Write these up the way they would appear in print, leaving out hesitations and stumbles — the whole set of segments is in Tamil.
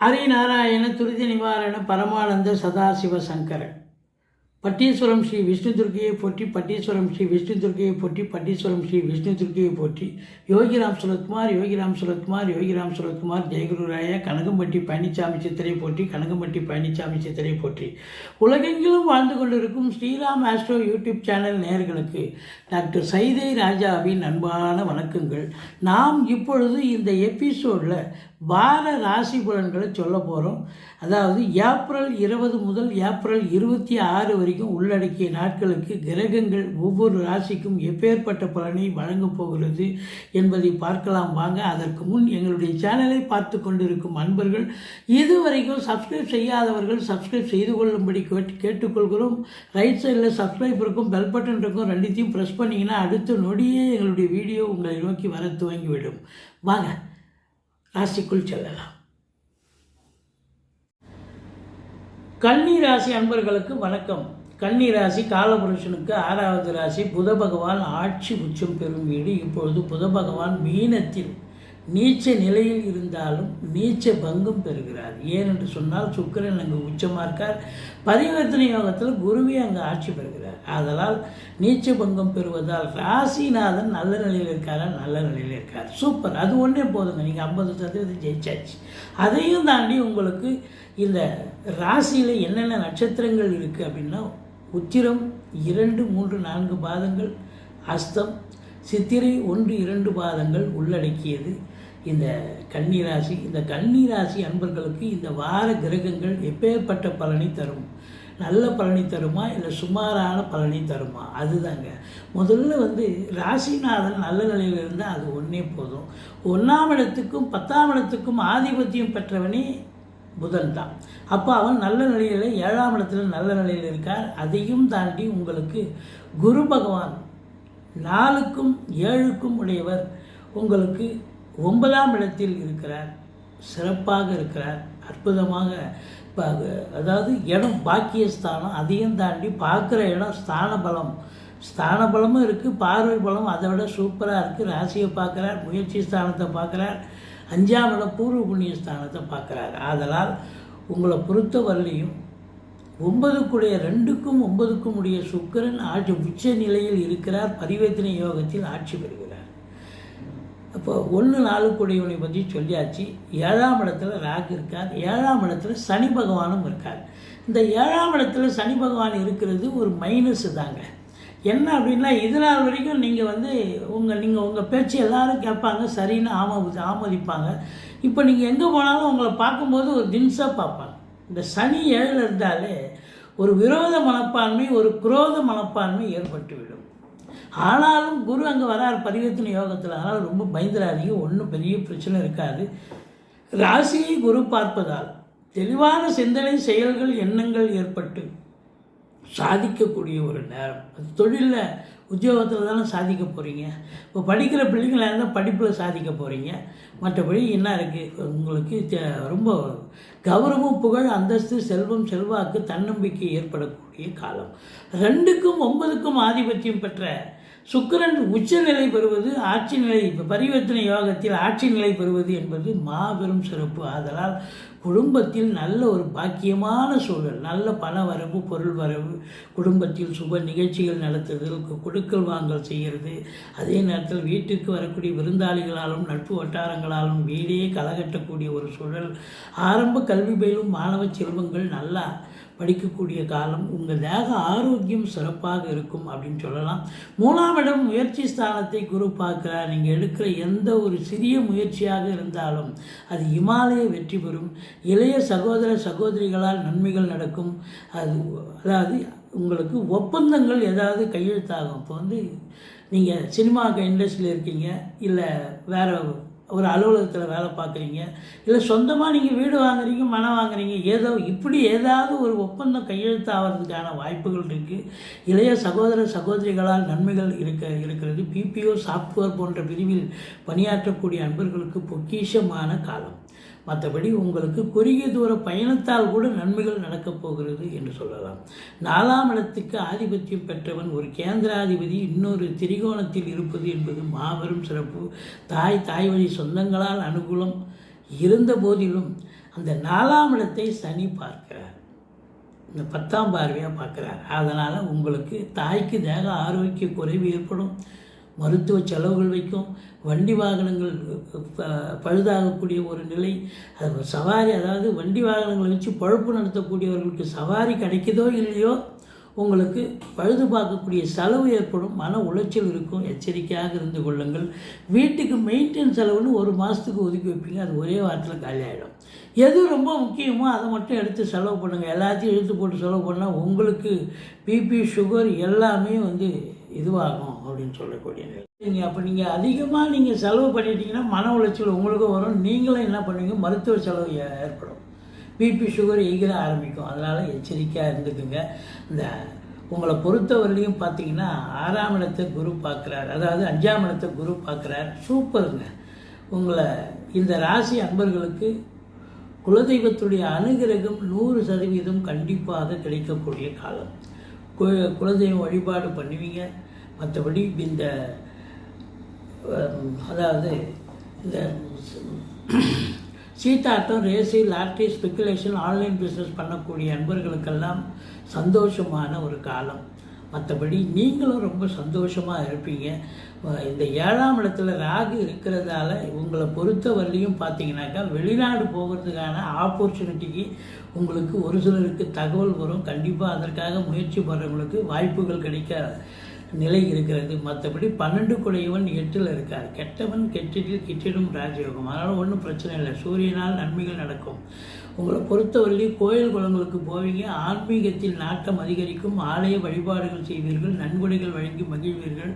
ஹரிநாராயண துரித நிவாரண பரமானந்த சதாசிவ சங்கர பட்டீஸ்வரம் ஸ்ரீ விஷ்ணு துர்க்கையை போற்றி, பட்டீஸ்வரம் ஸ்ரீ விஷ்ணு துர்க்கையை போற்றி, பட்டீஸ்வரம் ஸ்ரீ விஷ்ணு துர்க்கையை போற்றி. யோகிராம் சுரத்குமார், யோகிராம் சுரத்குமார், யோகிராம் சுரத்குமார், ஜெயகுருராய. கனகம்பட்டி பழனிசாமி சித்திரை போற்றி, கனகம்பட்டி பழனிசாமி சித்திரை போற்றி. உலகெங்கிலும் வாழ்ந்து கொண்டிருக்கும் ஸ்ரீராம் ஆஸ்ட்ரோ யூடியூப் சேனல் நேயர்களுக்கு டாக்டர் சைதை ராஜாவின் அன்பான வணக்கங்கள். நாம் இப்பொழுது இந்த எபிசோடில் வார ராசி பலன்களை சொல்ல போகிறோம். அதாவது ஏப்ரல் 20 முதல் ஏப்ரல் 26 வரைக்கும் உள்ளடக்கிய நாட்களுக்கு கிரகங்கள் ஒவ்வொரு ராசிக்கும் எப்பேற்பட்ட பலனை வழங்கப் போகிறது என்பதை பார்க்கலாம் வாங்க. அதற்கு முன் எங்களுடைய சேனலை பார்த்து கொண்டிருக்கும் அன்பர்கள், இதுவரைக்கும் சப்ஸ்கிரைப் செய்யாதவர்கள் சப்ஸ்கிரைப் செய்து கொள்ளும்படி கேட்டுக்கொள்கிறோம். ரைட் சைடில் சப்ஸ்கிரைப் இருக்கும், பெல் பட்டன் இருக்கும், ரெண்டுத்தையும் ப்ரெஸ் பண்ணிங்கன்னா அடுத்த நொடியே எங்களுடைய வீடியோ உங்களை நோக்கி வர துவங்கிவிடும். வாங்க ராசிக்குள் செல்லலாம். கன்னி ராசி அன்பர்களுக்கு வணக்கம். கன்னி ராசி காலபுருஷனுக்கு 6வது ராசி. புத பகவான் ஆட்சி உச்சம் பெறும் வீடு. இப்பொழுது புத பகவான் மீனத்தில் நீச்ச நிலையில் இருந்தாலும் நீச்ச பங்கம் பெறுகிறார். ஏனென்று சொன்னால் சுக்கிரன் அங்கு உச்சமாக இருக்கார். பரிவர்த்தனை யோகத்தில் குருவே அங்கு ஆட்சி பெறுகிறார். ஆதலால் நீச்ச பங்கம் பெறுவதால் ராசிநாதன் நல்ல நிலையில் இருக்காரா? நல்ல நிலையில் இருக்கார். சூப்பர், அது ஒன்றே போதுங்க. நீங்கள் 50% ஜெயிச்சாச்சு. அதையும் தாண்டி உங்களுக்கு இந்த ராசியில் என்னென்ன நட்சத்திரங்கள் இருக்குது அப்படின்னா, உத்திரம் 2, 3, 4 பாதங்கள், அஸ்தம், சித்திரை 1, 2 பாதங்கள் உள்ளடக்கியது இந்த கன்னிராசி. இந்த கன்னிராசி அன்பர்களுக்கு இந்த வார கிரகங்கள் எப்பேற்பட்ட பலனை தரும்? நல்ல பலனை தருமா இல்லை சுமாரான பலனை தருமா? அதுதாங்க. முதல்ல ராசிநாதன் நல்ல நிலையில் இருந்தால் அது ஒன்றே போதும். 1ஆம் இடத்துக்கும் 10ஆம் இடத்துக்கும் ஆதிபத்தியம் பெற்றவனே புதன் தான். அப்போ அவன் நல்ல நிலையில் 7ஆம் இடத்துல நல்ல நிலையில் இருக்கார். அதையும் தாண்டி உங்களுக்கு குரு பகவான் 4க்கும் 7க்கும் உடையவர் உங்களுக்கு 9ஆம் இடத்தில் இருக்கிறார். சிறப்பாக இருக்கிறார், அற்புதமாக. அதாவது இடம் பாக்கியஸ்தானம், அதையும் தாண்டி பார்க்குற இடம் ஸ்தான பலம். ஸ்தான பலமும் இருக்குது, பார்வை பலம் அதை விட சூப்பராக இருக்குது. ராசியை பார்க்குறார், முயற்சி ஸ்தானத்தை பார்க்குறார், 5ஆம் இடம் பூர்வ புண்ணிய ஸ்தானத்தை பார்க்குறார். ஆதலால் உங்களை பொறுத்த வரலையும் 9க்குடைய 2க்கும் 9க்கும் உடைய சுக்கிரன் ஆட்சி உச்ச நிலையில் இருக்கிறார். பரிவர்த்தனை யோகத்தில் ஆட்சி பெறுகிறார். அப்போ 1, 4 பற்றி சொல்லியாச்சு. 7ஆம் இடத்துல ராகு இருக்கார். 7ஆம் இடத்துல சனி பகவானும் இருக்கார். இந்த 7ஆம் இடத்துல சனி பகவான் இருக்கிறது ஒரு மைனஸ் தாங்க. என்ன அப்படின்னா, இது நாள் வரைக்கும் நீங்கள் உங்கள் பேச்சு எல்லாரும் கேட்பாங்க, சரின்னு ஆமதிப்பாங்க. இப்போ நீங்கள் எங்கே போனாலும் உங்களை பார்க்கும்போது ஒரு தின்ஸாக பார்ப்பாங்க. இந்த சனி 7ல் இருந்தாலே ஒரு விரோத மனப்பான்மை, ஒரு குரோத மனப்பான்மை ஏற்பட்டுவிடும். ஆனாலும் குரு அங்கே வரார் பரிவர்த்தனை யோகத்தில். ஆனால் ரொம்ப பயந்துராதீங்க, ஒன்றும் பெரிய பிரச்சனை இருக்காது. ராசியை குரு பார்ப்பதால் தெளிவான சிந்தனை, செயல்கள், எண்ணங்கள் ஏற்பட்டு சாதிக்கக்கூடிய ஒரு நேரம். அது தொழிலில் உத்தியோகத்தில் தானே சாதிக்க போகிறீங்க. இப்போ படிக்கிற பிள்ளைங்களாக இருந்தால் படிப்பில் சாதிக்க போகிறீங்க. மற்றபடி என்ன இருக்குது, உங்களுக்கு ரொம்ப கௌரவம், புகழ், அந்தஸ்து, செல்வம், செல்வாக்கு, தன்னம்பிக்கை ஏற்படக்கூடிய காலம். 2க்கும் 9க்கும் ஆதிபத்தியம் பெற்ற சுக்கிரன் உச்சநிலை பெறுவது, ஆட்சி நிலை, பரிவர்த்தனை யோகத்தில் ஆட்சி நிலை பெறுவது என்பது மாபெரும் சிறப்பு. ஆதலால் குடும்பத்தில் நல்ல ஒரு பாக்கியமான சூழல், நல்ல பண வரவு, பொருள் வரவு, குடும்பத்தில் சுப நிகழ்ச்சிகள் நடத்துதல், கொடுக்கல் வாங்கல் செய்கிறது. அதே நேரத்தில் வீட்டிற்கு வரக்கூடிய விருந்தாளிகளாலும் நட்பு வட்டாரங்களாலும் வீடே கலகட்டக்கூடிய ஒரு சூழல். ஆரம்ப கல்வி பயிலும் மாணவ செல்வங்கள் நல்லா படிக்கக்கூடிய காலம். உங்கள் தேக ஆரோக்கியம் சிறப்பாக இருக்கும் அப்படின்னு சொல்லலாம். 3ஆம் இடம் முயற்சி ஸ்தானத்தை குரு பார்க்கிறார். நீங்கள் எடுக்கிற எந்த ஒரு சிறிய முயற்சியாக இருந்தாலும் அது இமாலய வெற்றி பெறும். இளைய சகோதர சகோதரிகளால் நன்மைகள் நடக்கும். அதாவது உங்களுக்கு ஒப்பந்தங்கள் ஏதாவது கையெழுத்தாகும். இப்போ நீங்கள் சினிமா இண்டஸ்ட்ரியில் இருக்கீங்க, இல்லை வேறு ஒரு அலுவலகத்தில் வேலை பார்க்குறீங்க, இல்லை சொந்தமாக நீங்கள் வீடு வாங்குறீங்க, மனம் வாங்குறீங்க, ஏதாவது ஒரு ஒப்பந்தம் கையெழுத்து ஆகிறதுக்கான வாய்ப்புகள் இருக்குது. இளைய சகோதர சகோதரிகளால் நன்மைகள் இருக்கிறது. பிபிஓ சாஃப்ட்வேர் போன்ற பிரிவில் பணியாற்றக்கூடிய அன்பர்களுக்கு பொக்கிஷமான காலம். மற்றபடி உங்களுக்கு குறுகிய தூர பயணத்தால் கூட நன்மைகள் நடக்கப் போகிறது என்று சொல்லலாம். 4ஆம் இடத்துக்கு ஆதிபத்தியம் பெற்றவன் ஒரு கேந்திராதிபதி இன்னொரு திரிகோணத்தில் இருப்பது என்பது மாபெரும் சிறப்பு. தாய் வழி சொந்தங்களால் அனுகூலம் இருந்த போதிலும் அந்த 4ஆம் இடத்தை சனி பார்க்கிறார், இந்த 10ஆம் பார்வையாக பார்க்குறார். அதனால் உங்களுக்கு தாய்க்கு தேக ஆரோக்கிய குறைவு ஏற்படும், மருத்துவ செலவுகள் வைக்கும், வண்டி வாகனங்கள் பழுதாகக்கூடிய ஒரு நிலை, அது சவாரி, அதாவது வண்டி வாகனங்களை வச்சு பழப்பு நடத்தக்கூடியவர்களுக்கு சவாரி கிடைக்குதோ இல்லையோ உங்களுக்கு பழுது பார்க்கக்கூடிய செலவு ஏற்படும், மன உளைச்சல் இருக்கும். எச்சரிக்கையாக இருந்து கொள்ளுங்கள். வீட்டுக்கு மெயின்டெனன்ஸ் செலவுன்னு ஒரு மாதத்துக்கு ஒதுக்கி வைப்பீங்க, அது ஒரே வாரத்தில் காலி ஆகிடும். எது ரொம்ப முக்கியமோ அதை மட்டும் எடுத்து செலவு பண்ணுங்கள். எல்லாத்தையும் எடுத்து போட்டு செலவு பண்ணால் உங்களுக்கு பிபி சுகர் எல்லாமே இதுவாகும் அப்படின்னு சொல்லக்கூடிய நிலை. நீங்கள் அதிகமாக செலவு பண்ணிட்டீங்கன்னா மன உளைச்சல் உங்களுக்கும் வரும். நீங்களும் என்ன பண்ணுவீங்க, மருத்துவ செலவு ஏற்படும், பிபி சுகர் எகிற ஆரம்பிக்கும். அதனால் எச்சரிக்கையாக இருந்துக்குங்க. இந்த உங்களை பொறுத்தவரையிலையும் பார்த்தீங்கன்னா 6ஆம் இடத்தை குரு பார்க்குறார், அதாவது 5ஆம் இடத்தை குரு பார்க்குறார். சூப்பருங்க. உங்களை இந்த ராசி அன்பர்களுக்கு குலதெய்வத்துடைய அனுகிரகம் 100% கண்டிப்பாக கிடைக்கக்கூடிய காலம். குலதெய்வம் வழிபாடு பண்ணுவீங்க. மற்றபடி இந்த அதாவது இந்த சீட்டாட்டம், race, lottery, speculation, online business பண்ணக்கூடிய அன்பர்களுக்கெல்லாம் சந்தோஷமான ஒரு காலம். மற்றபடி நீங்களும் ரொம்ப சந்தோஷமாக இருப்பீங்க. இந்த 7ஆம் இடத்துல ராகு இருக்கிறதால உங்களை பொறுத்தவரையிலையும் பார்த்தீங்கன்னாக்கா வெளிநாடு போகிறதுக்கான ஆப்பர்ச்சுனிட்டிக்கு உங்களுக்கு ஒரு சிலருக்கு தகவல் வரும். கண்டிப்பாக அதற்காக முயற்சி பண்ணுறவங்களுக்கு வாய்ப்புகள் கிடைக்க நிலை இருக்கிறது. மற்றபடி 12 குடையவன் 8ல் இருக்கார். கெட்டவன் கெட்டிடில் கிட்டிடும் ராஜயோகம். அதனால் ஒன்றும் பிரச்சனை இல்லை, சூரியனால் நன்மைகள் நடக்கும். உங்களை பொறுத்தவரையிலும் கோயில் குளங்களுக்கு போவீங்க, ஆன்மீகத்தில் நாட்டம் அதிகரிக்கும், ஆலய வழிபாடுகள் செய்வீர்கள், நன்கொடைகள் வழங்கி மகிழ்வீர்கள்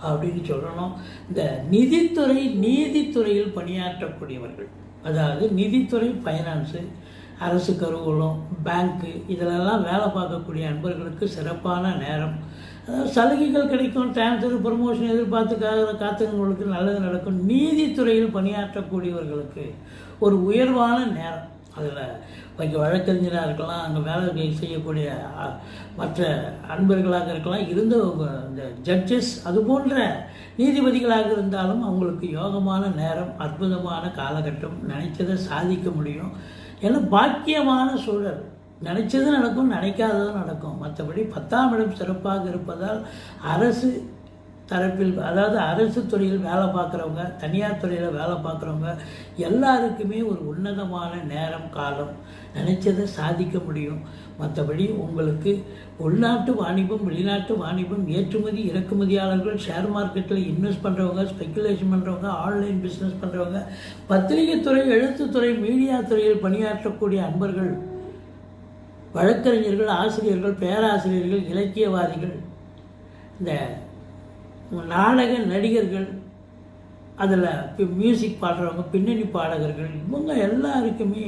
அப்படின்னு சொல்லணும். இந்த நீதித்துறையில் பணியாற்றக்கூடியவர்கள், அதாவது நிதித்துறை, ஃபைனான்ஸு, அரசு கருவூலம், பேங்க்கு, இதிலெல்லாம் வேலை பார்க்கக்கூடிய அன்பர்களுக்கு சிறப்பான நேரம். சலுகைகள் கிடைக்கும், டிரான்ஸ்ஃபர், ப்ரமோஷன் எதிர்பார்த்து காத்துங்களுக்கு நல்லது நடக்கும். நீதித்துறையில் பணியாற்றக்கூடியவர்களுக்கு ஒரு உயர்வான நேரம். அதில் வழக்கறிஞராக இருக்கலாம், அங்கே வேலை செய்யக்கூடிய மற்ற அன்பர்களாக இருக்கலாம், இந்த ஜட்ஜஸ் அது போன்ற நீதிபதிகளாக இருந்தாலும் அவங்களுக்கு யோகமான நேரம், அற்புதமான காலகட்டம். நினைச்சதை சாதிக்க முடியும். ஏன்னா பாக்கியமான சூழல். நினைச்சது நடக்கும், நினைக்காததும் நடக்கும். மற்றபடி 10ஆம் இடம் சிறப்பாக இருப்பதால் அரசு தரப்பில், அதாவது அரசு துறையில் வேலை பார்க்குறவங்க, தனியார் துறையில் வேலை பார்க்குறவங்க எல்லாருக்குமே ஒரு உன்னதமான நேரம், காலம். நினைச்சதை சாதிக்க முடியும். மற்றபடி உங்களுக்கு உள்நாட்டு வாணிபம், வெளிநாட்டு வாணிபம், ஏற்றுமதி இறக்குமதியாளர்கள், ஷேர் மார்க்கெட்டில் இன்வெஸ்ட் பண்ணுறவங்க, ஸ்பெக்குலேஷன் பண்ணுறவங்க, ஆன்லைன் பிஸ்னஸ் பண்ணுறவங்க, பத்திரிகை துறை, எழுத்துத்துறை, மீடியா துறையில் பணியாற்றக்கூடிய அன்பர்கள், வழக்கறிஞர்கள், ஆசிரியர்கள், பேராசிரியர்கள், இலக்கியவாதிகள், இந்த நாடக நடிகர்கள், அதில் மியூசிக் பாடுறவங்க, பின்னணி பாடகர்கள், இவங்க எல்லாருக்குமே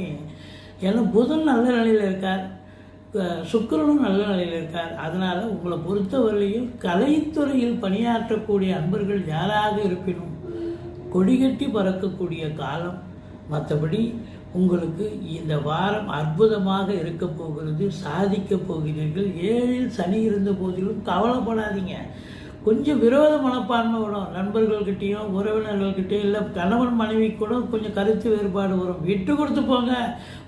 ஏன்னா புதன் நல்ல நிலையில் இருக்கார், சுக்கிரனும் நல்ல நிலையில் இருக்கார். அதனால் உங்களை பொறுத்தவரையிலையும் கலைத்துறையில் பணியாற்றக்கூடிய அன்பர்கள் யாராக இருப்பினும் கொடிகட்டி பறக்கக்கூடிய காலம். மற்றபடி உங்களுக்கு இந்த வாரம் அற்புதமாக இருக்க போகிறது, சாதிக்க போகிறீர்கள். 7ல் சனி இருந்த போதிலும் கவலைப்படாதீங்க. கொஞ்சம் விரோத மனப்பான்மை வரும், நண்பர்கள்கிட்டையும் உறவினர்கள்கிட்டையும், இல்லை கணவன் மனைவி கூட கொஞ்சம் கருத்து வேறுபாடு வரும். விட்டு கொடுத்து போங்க,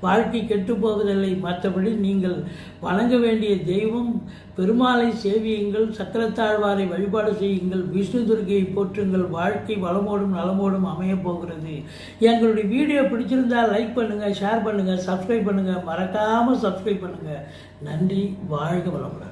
வாழ்க்கை கெட்டு போவதில்லை. மற்றபடி நீங்கள் வணங்க வேண்டிய தெய்வம் பெருமாளை சேவியுங்கள், சக்கரத்தாழ்வாரை வழிபாடு செய்யுங்கள், விஷ்ணு துர்க்கையை போற்றுங்கள். வாழ்க்கை வளமோடும் நலமோடும் அமையப் போகிறது. எங்களுடைய வீடியோ பிடிச்சிருந்தால் லைக் பண்ணுங்கள், ஷேர் பண்ணுங்கள், சப்ஸ்கிரைப் பண்ணுங்கள், மறக்காமல் சப்ஸ்கிரைப் பண்ணுங்கள். நன்றி. வாழ்க வளமுடன்.